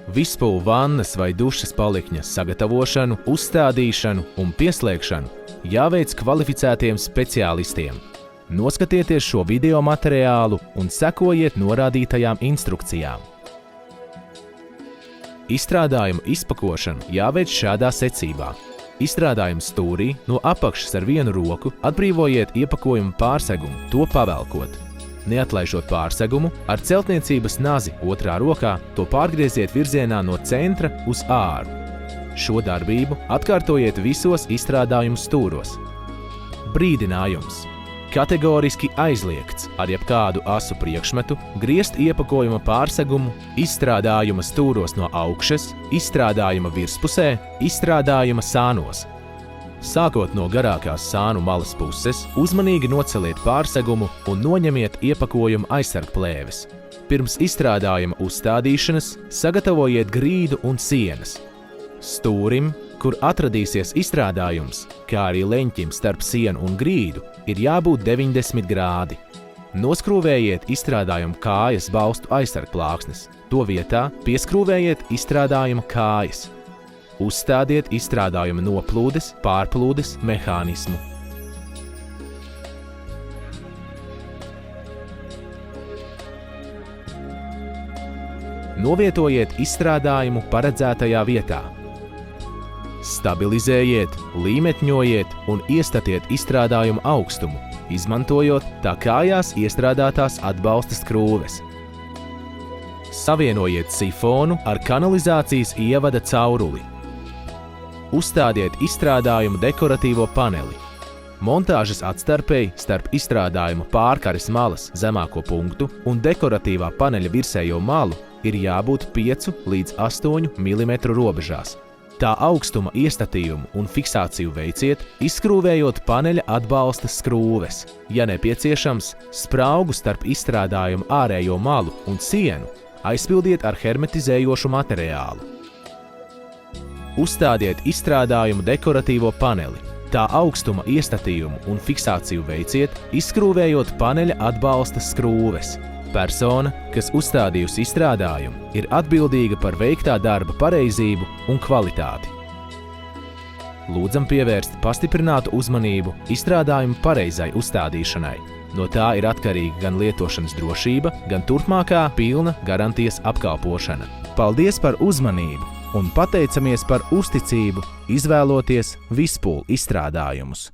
Vispūlu vannas vai dušas palikņa sagatavošanu, uzstādīšanu un pieslēgšanu jāveic kvalificētiem speciālistiem. Noskatieties šo video materiālu un sekojiet norādītajām instrukcijām. Izstrādājumu izpakošanu jāveic šādā secībā. Izstrādājumu stūrī no apakšas ar vienu roku atbrīvojiet iepakojumu pārsegumu, to pavelkot. Neatlaižot pārsegumu, ar celtniecības nazi otrā rokā to pārgrieziet virzienā no centra uz āru. Šo darbību atkārtojiet visos izstrādājumu stūros. Brīdinājums! Kategoriski aizliegts ar jebkādu asu priekšmetu griezt iepakojuma pārsegumu izstrādājuma stūros no augšas, izstrādājuma virspusē, izstrādājuma sānos. Sākot no garākās sānu malas puses, uzmanīgi noceliet pārsegumu un noņemiet iepakojuma aizsargplēves. Pirms izstrādājuma uzstādīšanas sagatavojiet grīdu un sienas. Stūrim, kur atradīsies izstrādājums, kā arī leņķim starp sienu un grīdu, ir jābūt 90 grādi. Noskrūvējiet izstrādājuma kājas balstu aizsargplāksnes. To vietā pieskrūvējiet izstrādājuma kājas. Uzstādiet izstrādājuma noplūdes, pārplūdes mehānismu. Novietojiet izstrādājumu paredzētajā vietā. Stabilizējiet, līmetņojiet un iestatiet izstrādājumu augstumu, izmantojot tā kājās iestrādātās atbalsta skrūves. Savienojiet sifonu ar kanalizācijas ievada cauruli. Uzstādiet izstrādājumu dekoratīvo paneli. Montāžas atstarpēji starp izstrādājumu pārkares malas zemāko punktu un dekoratīvā paneļa virsējo malu ir jābūt 5 līdz 8 mm robežās. Tā augstuma iestatījumu un fiksāciju veiciet, izskrūvējot paneļa atbalsta skrūves. Ja nepieciešams, spraugu starp izstrādājumu ārējo malu un sienu aizpildiet ar hermetizējošu materiālu. Uzstādiet izstrādājumu dekoratīvo paneli. Tā augstuma iestatījumu un fiksāciju veiciet, izskrūvējot paneļa atbalsta skrūves. Persona, kas uzstādījusi izstrādājumu, ir atbildīga par veiktā darba pareizību un kvalitāti. Lūdzam pievērst pastiprinātu uzmanību izstrādājumu pareizai uzstādīšanai. No tā ir atkarīga gan lietošanas drošība, gan turpmākā pilna garantijas apkalpošana. Paldies par uzmanību un pateicamies par uzticību, izvēloties Vispūlu izstrādājumus.